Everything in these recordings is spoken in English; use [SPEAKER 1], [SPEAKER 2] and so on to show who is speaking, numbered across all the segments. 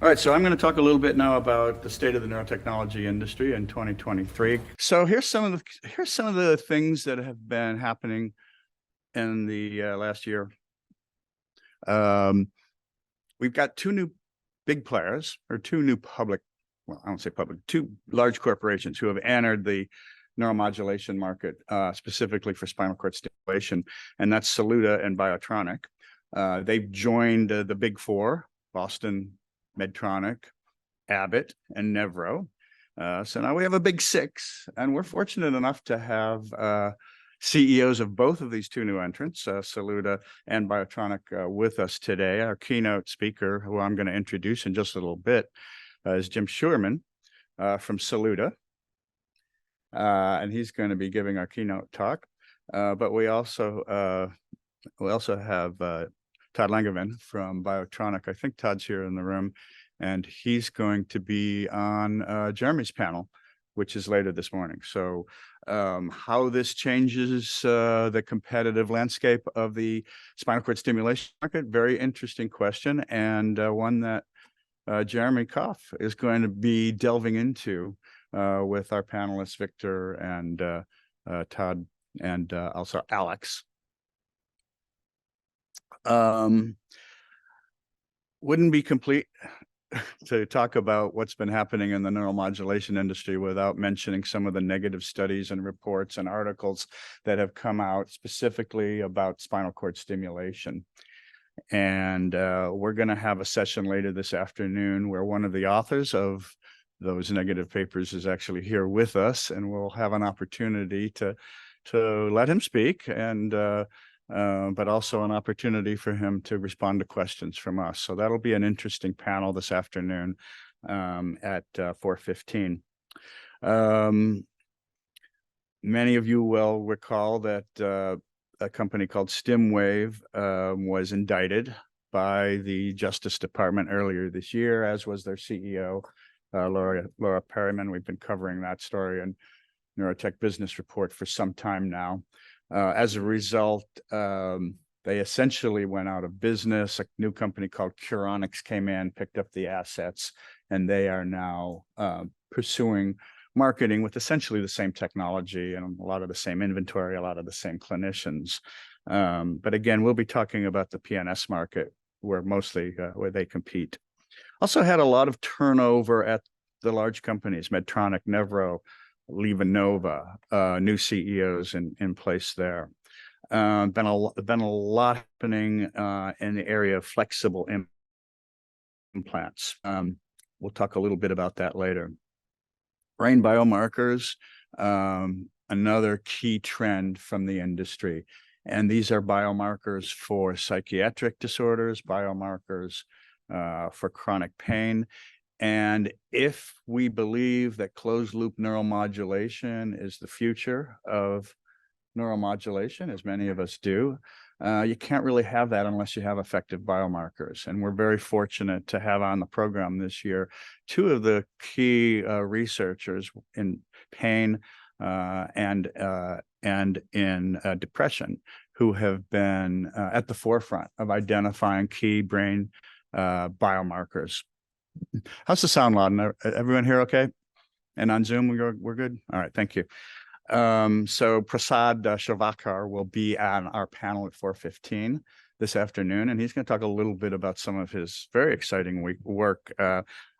[SPEAKER 1] All right, so I'm going to talk a little bit now about the state of the neurotechnology industry in 2023. So here's some of the things that have been happening in the last year. We've got two new big players, or two new public, well, I don't say public, two large corporations who have entered the neuromodulation market, specifically for spinal cord stimulation, and that's Saluda and Biotronic. They've joined the big four: Boston, Medtronic, Abbott, and Nevro. So now we have a big six, and we're fortunate enough to have CEOs of both of these two new entrants, Saluda and Biotronic, with us today. Our keynote speaker, who I'm going to introduce in just a little bit, is Jim Schuerman from Saluda, and he's going to be giving our keynote talk. But we also have Todd Langevin from Biotronic. I think Todd's here in the room, and he's going to be on Jeremy's panel, which is later this morning. So how this changes the competitive landscape of the spinal cord stimulation market, very interesting question, and one that Jeremy Koff is going to be delving into with our panelists, Victor and Todd, and also Alex. Wouldn't be complete to talk about what's been happening in the neuromodulation industry without mentioning some of the negative studies and reports and articles that have come out specifically about spinal cord stimulation. And we're going to have a session later this afternoon where one of the authors of those negative papers is actually here with us, and we'll have an opportunity to let him speak, and but also an opportunity for him to respond to questions from us. So that'll be an interesting panel this afternoon at 4:15. Many of you will recall that a company called StimWave was indicted by the Justice Department earlier this year, as was their CEO, Laura Perryman. We've been covering that story in Neurotech Business Report for some time now. As a result, they essentially went out of business. A new company called Curonics came in, picked up the assets, and they are now pursuing marketing with essentially the same technology and a lot of the same inventory, a lot of the same clinicians. But again, we'll be talking about the PNS market, where they compete. Also had a lot of turnover at the large companies: Medtronic, Nevro, LivaNova, new CEOs in place there. Been a lot happening in the area of flexible implants. We'll talk a little bit about that later. Brain biomarkers, another key trend from the industry. And these are biomarkers for psychiatric disorders, biomarkers for chronic pain. And if we believe that closed-loop neuromodulation is the future of neuromodulation, as many of us do, you can't really have that unless you have effective biomarkers. And we're very fortunate to have on the program this year two of the key researchers in pain and in depression, who have been at the forefront of identifying key brain biomarkers. How's the sound, Laden? Everyone here okay? And on Zoom, we're good? All right, thank you. So Prasad Shavakar will be on our panel at 4:15 this afternoon, and he's going to talk a little bit about some of his very exciting work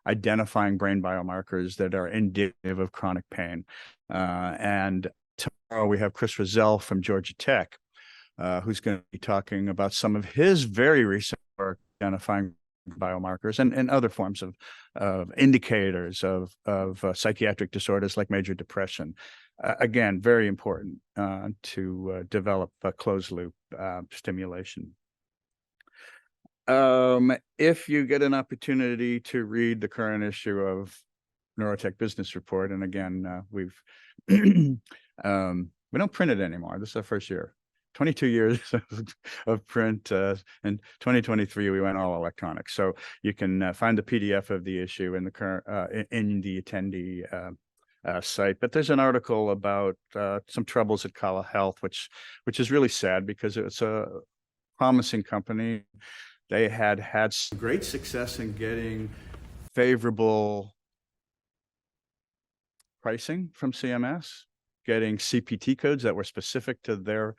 [SPEAKER 1] identifying brain biomarkers that are indicative of chronic pain. And tomorrow we have Chris Rozelle from Georgia Tech, who's going to be talking about some of his very recent work identifying biomarkers and other forms of indicators of psychiatric disorders like major depression. Again, very important to develop a closed loop stimulation. If you get an opportunity to read the current issue of Neurotech Business Report, and again, we don't print it anymore. This is our first year. 22 years of print. In 2023, we went all electronic. So you can find the PDF of the issue in the current in the attendee site. But there's an article about some troubles at Kala Health, which is really sad because it's a promising company. They had some great success in getting favorable pricing from CMS, getting CPT codes that were specific to their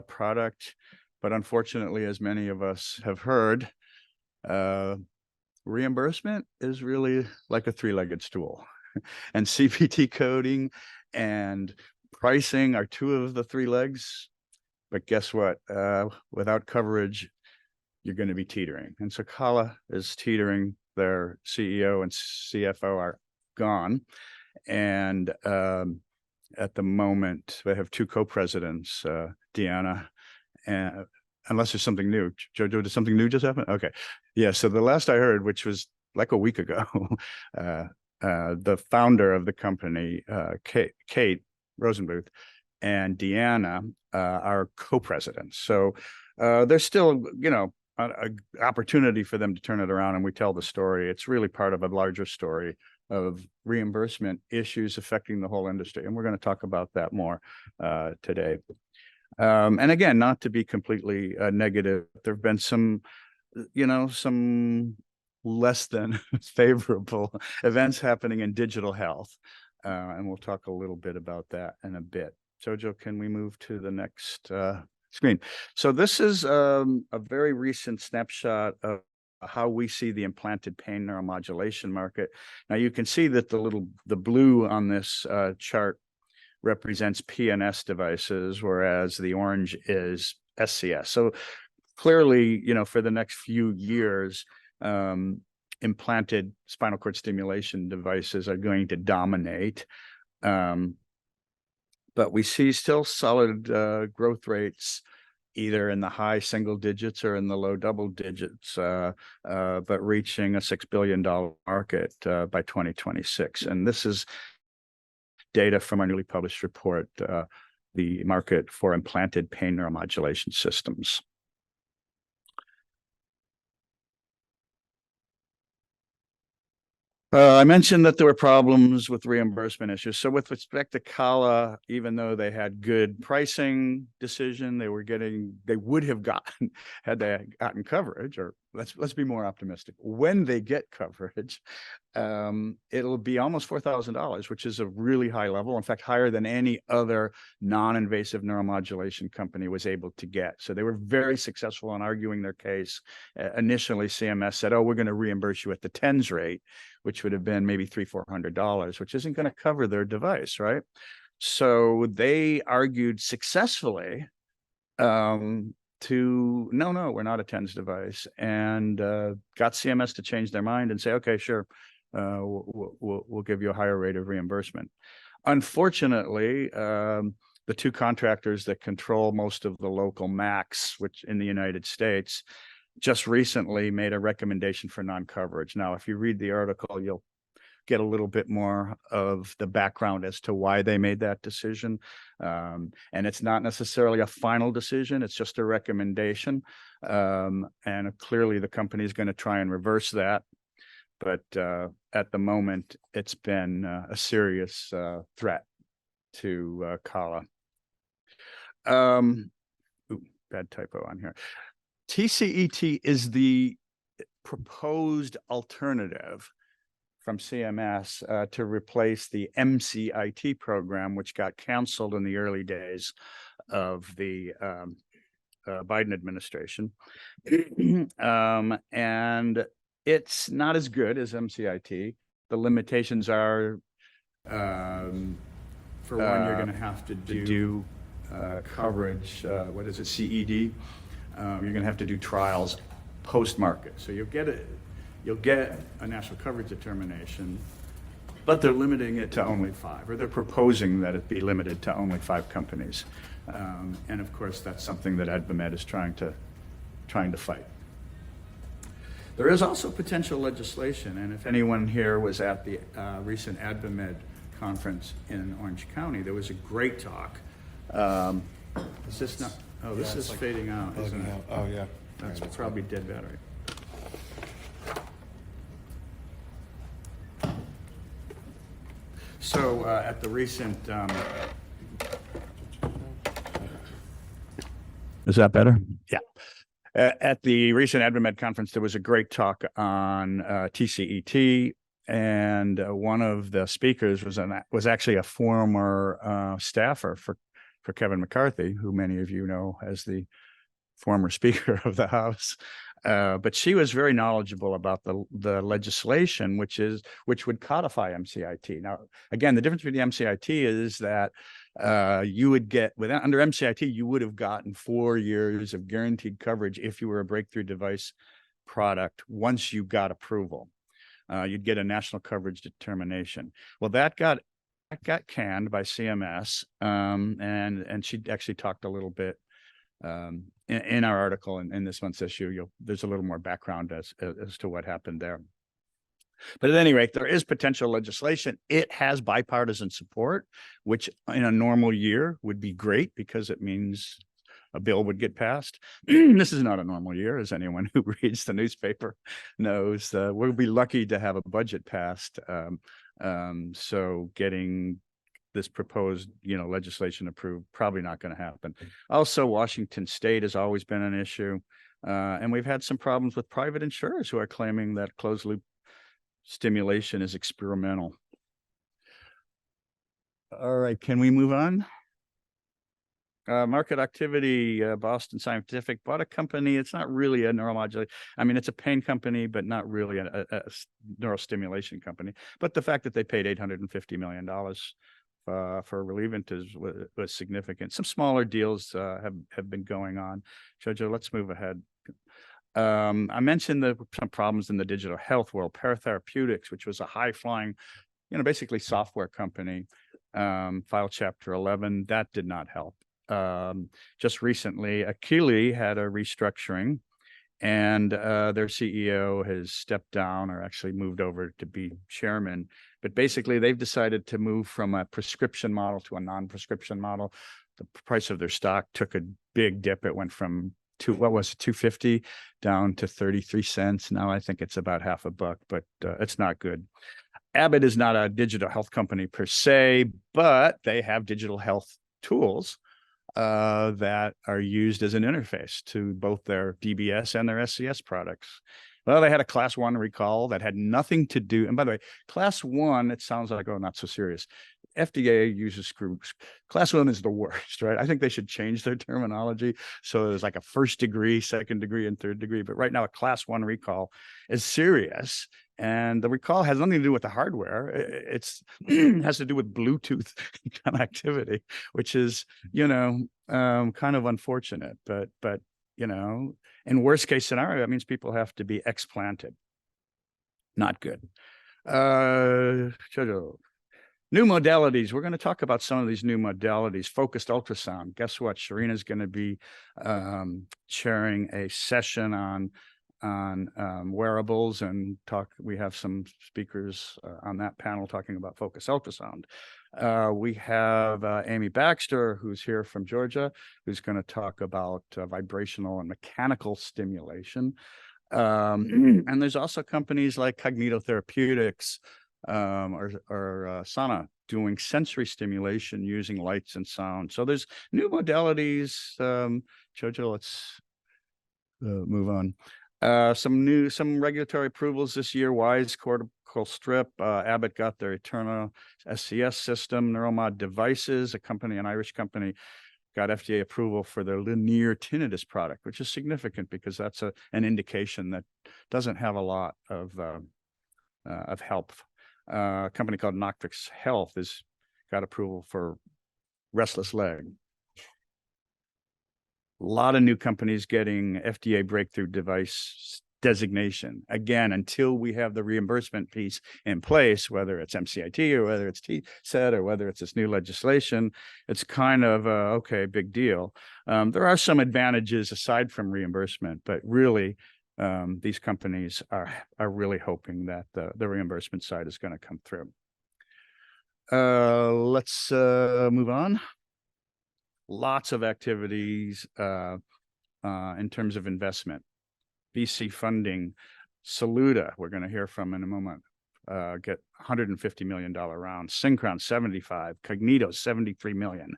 [SPEAKER 1] product. But unfortunately, as many of us have heard, reimbursement is really like a three-legged stool. And CPT coding and pricing are two of the three legs. But guess what? Without coverage, you're going to be teetering. And so Kala is teetering. Their CEO and CFO are gone. And at the moment, they have two co-presidents, Deanna, and unless there's something new. Jojo, did something new just happen? Okay. Yeah, so the last I heard, which was like a week ago, the founder of the company, Kate Rosenbluth, and Deanna are co-presidents. So there's still, an opportunity for them to turn it around, and we tell the story. It's really part of a larger story of reimbursement issues affecting the whole industry, and we're going to talk about that more today. And again, not to be completely negative, there have been some less than favorable events happening in digital health, and we'll talk a little bit about that in a bit. Jojo, can we move to the next screen? So this is a very recent snapshot of how we see the implanted pain neuromodulation market. Now you can see that the blue on this chart represents PNS devices, whereas the orange is SCS. So clearly, for the next few years, implanted spinal cord stimulation devices are going to dominate. But we see still solid growth rates, either in the high single digits or in the low double digits, but reaching a $6 billion market by 2026. And this is data from our newly published report, the market for implanted pain neuromodulation systems. I mentioned that there were problems with reimbursement issues. So with respect to Kala, even though they had good pricing decision, they would have gotten, had they gotten coverage, or let's be more optimistic. When they get coverage, it'll be almost $4,000, which is a really high level. In fact, higher than any other non-invasive neuromodulation company was able to get. So they were very successful in arguing their case. Initially, CMS said, "Oh, we're going to reimburse you at the TENS rate," which would have been maybe $300-400, which isn't going to cover their device, right? So they argued successfully to no, we're not a TENS device, and got CMS to change their mind and say, "Okay, sure, we'll give you a higher rate of reimbursement." Unfortunately, the two contractors that control most of the local MACs, which in the United States, just recently made a recommendation for non-coverage. Now, if you read the article, you'll get a little bit more of the background as to why they made that decision. And it's not necessarily a final decision, it's just a recommendation. And clearly the company is going to try and reverse that. But at the moment, it's been a serious threat to Kala. Bad typo on here. TCET is the proposed alternative from CMS to replace the MCIT program, which got canceled in the early days of the Biden administration. And it's not as good as MCIT. The limitations are, for one, you're going to have to do coverage, what is it, CED? You're going to have to do trials post-market. So you'll get a national coverage determination, but they're limiting it to only 5, or they're proposing that it be limited to only 5 companies. And of course, that's something that AdvaMed is trying to fight. There is also potential legislation, and if anyone here was at the recent AdvaMed conference in Orange County, there was a great talk. Is this not? Oh, this is like fading out, isn't it?
[SPEAKER 2] Oh, yeah.
[SPEAKER 1] That's probably dead battery. So at the recent... is that better? Yeah. At the recent AdvaMed conference, there was a great talk on TCET, and one of the speakers was actually a former staffer for Kevin McCarthy, who many of you know as the former Speaker of the House. But she was very knowledgeable about the legislation, which would codify MCIT. Now, again, the difference between the MCIT is that you would get under MCIT, you would have gotten 4 years of guaranteed coverage if you were a breakthrough device product once you got approval. You'd get a national coverage determination. Well, that got canned by CMS, and she actually talked a little bit in our article in this month's issue. There's a little more background as to what happened there. But at any rate, there is potential legislation. It has bipartisan support, which in a normal year would be great because it means a bill would get passed. This is not a normal year, as anyone who reads the newspaper knows. We'll be lucky to have a budget passed. So getting this proposed, legislation approved, probably not going to happen. Also, Washington State has always been an issue. And we've had some problems with private insurers who are claiming that closed loop stimulation is experimental. All right, can we move on? Market activity, Boston Scientific bought a company. It's not really a neuromodulator. I mean, it's a pain company, but not really a neurostimulation company. But the fact that they paid $850 million for Relievant was significant. Some smaller deals have been going on. Jojo, let's move ahead. I mentioned some problems in the digital health world. Paratherapeutics, which was a high-flying, basically software company, filed Chapter 11. That did not help. Just recently, Akili had a restructuring, and their CEO has stepped down or actually moved over to be chairman. But basically, they've decided to move from a prescription model to a non-prescription model. The price of their stock took a big dip. It went from $250 down to 33 cents. Now I think it's about half a buck, but it's not good. Abbott is not a digital health company per se, but they have digital health tools that are used as an interface to both their DBS and their SCS products. Well, they had a class 1 recall that had nothing to do. And by the way, class 1, it sounds like, oh, not so serious. FDA uses screws. Class 1 is the worst, right? I think they should change their terminology. So there's like a 1st degree, 2nd degree, and 3rd degree. But right now, a class 1 recall is serious. And the recall has nothing to do with the hardware. It has to do with Bluetooth connectivity, which is, kind of unfortunate. But in worst case scenario, that means people have to be explanted. Not good. New modalities. We're going to talk about some of these new modalities. Focused ultrasound. Guess what? Sharina's going to be chairing a session on wearables and talk. We have some speakers on that panel talking about focused ultrasound. We have Amy Baxter, who's here from Georgia, who's going to talk about vibrational and mechanical stimulation. And there's also companies like Cavuoto Therapeutics or Sana doing sensory stimulation using lights and sound. So there's new modalities. Jojo, let's move on. Some regulatory approvals this year. Wise cortical strip. Abbott got their Eterna SCS system. Neuromod Devices, an Irish company, got FDA approval for their linear tinnitus product, which is significant because that's an indication that doesn't have a lot of help. A company called Noctrix Health has got approval for restless leg. A lot of new companies getting FDA breakthrough device designation. Again, until we have the reimbursement piece in place, whether it's MCIT or whether it's TSET or whether it's this new legislation, it's kind of okay, big deal. There are some advantages aside from reimbursement, but really these companies are really hoping that the reimbursement side is going to come through. Let's move on. Lots of activities in terms of investment. VC funding, Saluda, we're going to hear from in a moment, get $150 million round. Synchron, 75. Cognito, 73 million.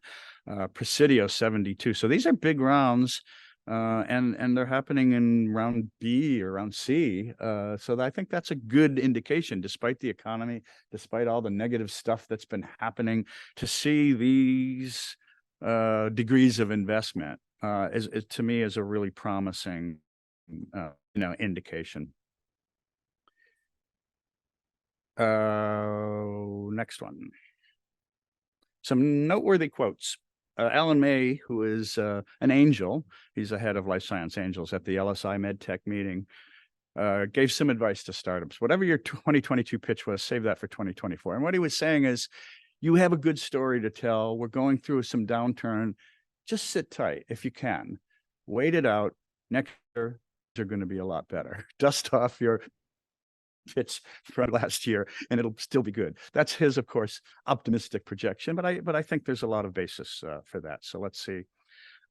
[SPEAKER 1] Presidio, 72. So these are big rounds. and they're happening in round B or round C. So I think that's a good indication, despite the economy, despite all the negative stuff that's been happening, to see these degrees of investment is to me is a really promising indication. Next one. Some noteworthy quotes. Alan May, who is an angel, he's the head of Life Science Angels at the LSI MedTech meeting, gave some advice to startups. Whatever your 2022 pitch was, save that for 2024. And what he was saying is, you have a good story to tell. We're going through some downturn. Just sit tight if you can. Wait it out. Next year, they're going to be a lot better. Dust off your pitch from last year and it'll still be good. That's his, of course, optimistic projection, but I think there's a lot of basis for that. So let's see.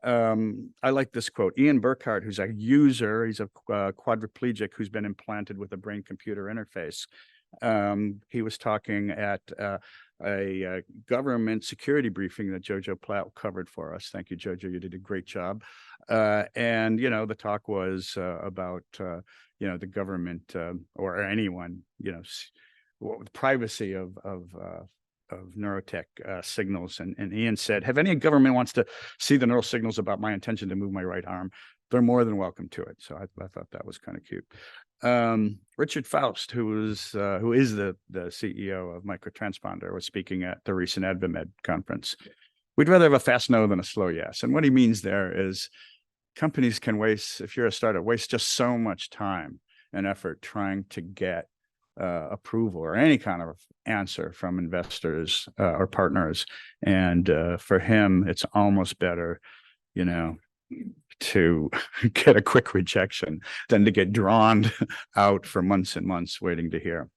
[SPEAKER 1] I like this quote. Ian Burkhart, who's a user, he's a quadriplegic who's been implanted with a brain-computer interface. He was talking at a government security briefing that Jojo Platt covered for us. Thank you, Jojo. You did a great job. And, the talk was about, the government or anyone, the privacy of neurotech signals. And Ian said, if any government wants to see the neural signals about my intention to move my right arm, they're more than welcome to it. So I thought that was kind of cute. Richard Faust, who is the CEO of Microtransponder, was speaking at the recent AdvaMed conference. We'd rather have a fast no than a slow yes. And what he means there is companies can waste, if you're a startup, waste just so much time and effort trying to get approval or any kind of answer from investors or partners. And for him, it's almost better, to get a quick rejection than to get drawn out for months and months waiting to hear.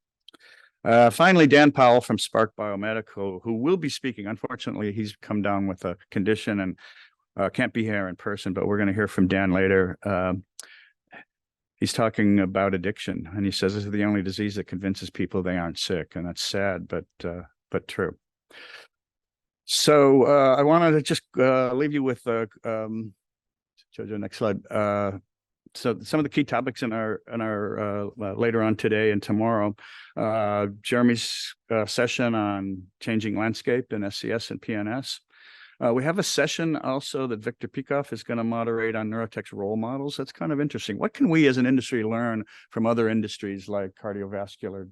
[SPEAKER 1] Finally, Dan Powell from Spark Biomedical, who will be speaking. Unfortunately, he's come down with a condition and can't be here in person, but we're going to hear from Dan later. He's talking about addiction, and he says this is the only disease that convinces people they aren't sick, and that's sad, but true. So I wanted to just leave you with Jojo, next slide. So some of the key topics in our later on today and tomorrow, Jeremy's session on changing landscape in SCS and PNS. We have a session also that Victor Peikoff is going to moderate on Neurotech's role models. That's kind of interesting. What can we as an industry learn from other industries like cardiovascular,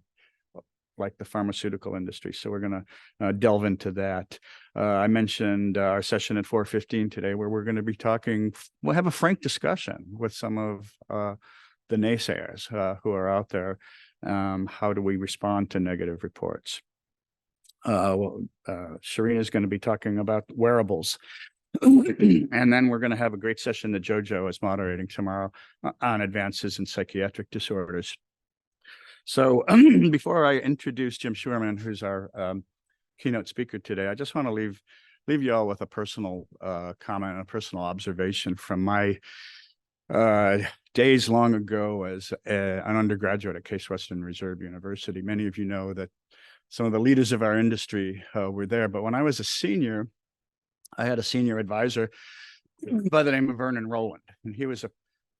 [SPEAKER 1] like the pharmaceutical industry? So we're going to delve into that. I mentioned our session at 4:15 today, where we're going to be talking, we'll have a frank discussion with some of the naysayers who are out there. How do we respond to negative reports? Sharina is going to be talking about wearables. And then we're going to have a great session that Jojo is moderating tomorrow on advances in psychiatric disorders. So before I introduce Jim Schuerman, who's our keynote speaker today, I just want to leave you all with a personal comment and a personal observation from my days long ago as an undergraduate at Case Western Reserve University. Many of you know that some of the leaders of our industry were there, but when I was a senior, I had a senior advisor by the name of Vernon Rowland, and he was a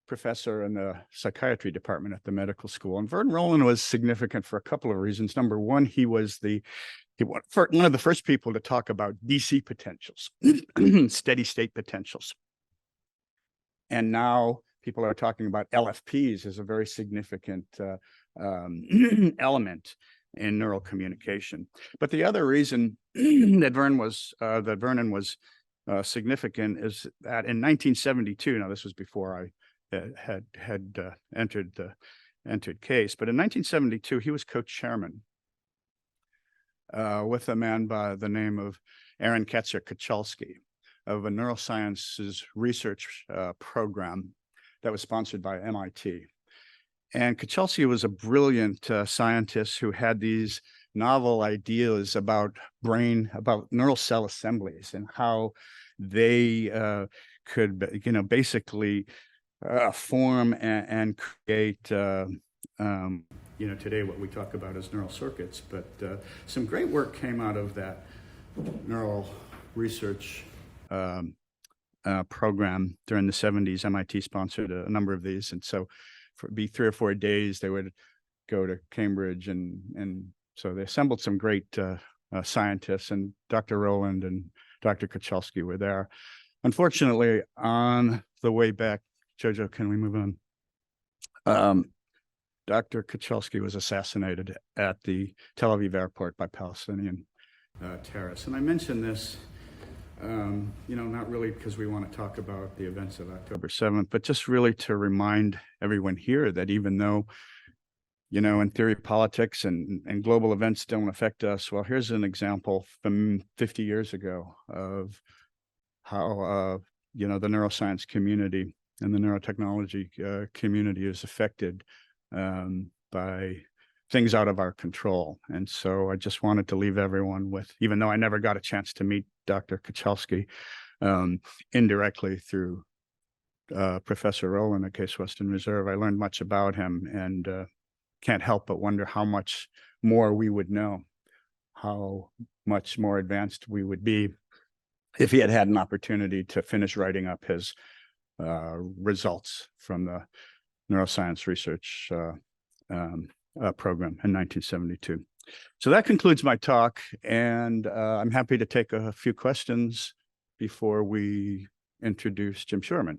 [SPEAKER 1] professor in the psychiatry department at the medical school. And Vernon Rowland was significant for a couple of reasons. Number one, he was one of the first people to talk about DC potentials, steady state potentials. And now people are talking about LFPs as a very significant element in neural communication. But the other reason that Vernon was significant is that in 1972, now this was before I had entered Case, but in 1972 he was co-chairman with a man by the name of Aaron Katzer-Kachalski of a neurosciences research program that was sponsored by MIT. And Kachalski was a brilliant scientist who had these novel ideas about neural cell assemblies and how they could, basically form and create, today what we talk about as neural circuits. But some great work came out of that neural research program during the 70s. MIT sponsored a number of these. And so for be 3 or 4 days, they would go to Cambridge. And so they assembled some great scientists, and Dr. Rowland and Dr. Kachelski were there. Unfortunately, on the way back, Jojo, can we move on? Dr. Kachelski was assassinated at the Tel Aviv airport by Palestinian terrorists. And I mention this, not really because we want to talk about the events of October 7th, but just really to remind everyone here that even though, in theory, politics and global events don't affect us, well, here's an example from 50 years ago of how, the neuroscience community and the neurotechnology community is affected by things out of our control. And so I just wanted to leave everyone with, even though I never got a chance to meet Dr. Kachelski indirectly through Professor Rowland at Case Western Reserve, I learned much about him, and can't help but wonder how much more we would know, how much more advanced we would be if he had had an opportunity to finish writing up his results from the neuroscience research program in 1972. So that concludes my talk, and I'm happy to take a few questions before we introduce Jim Shurman.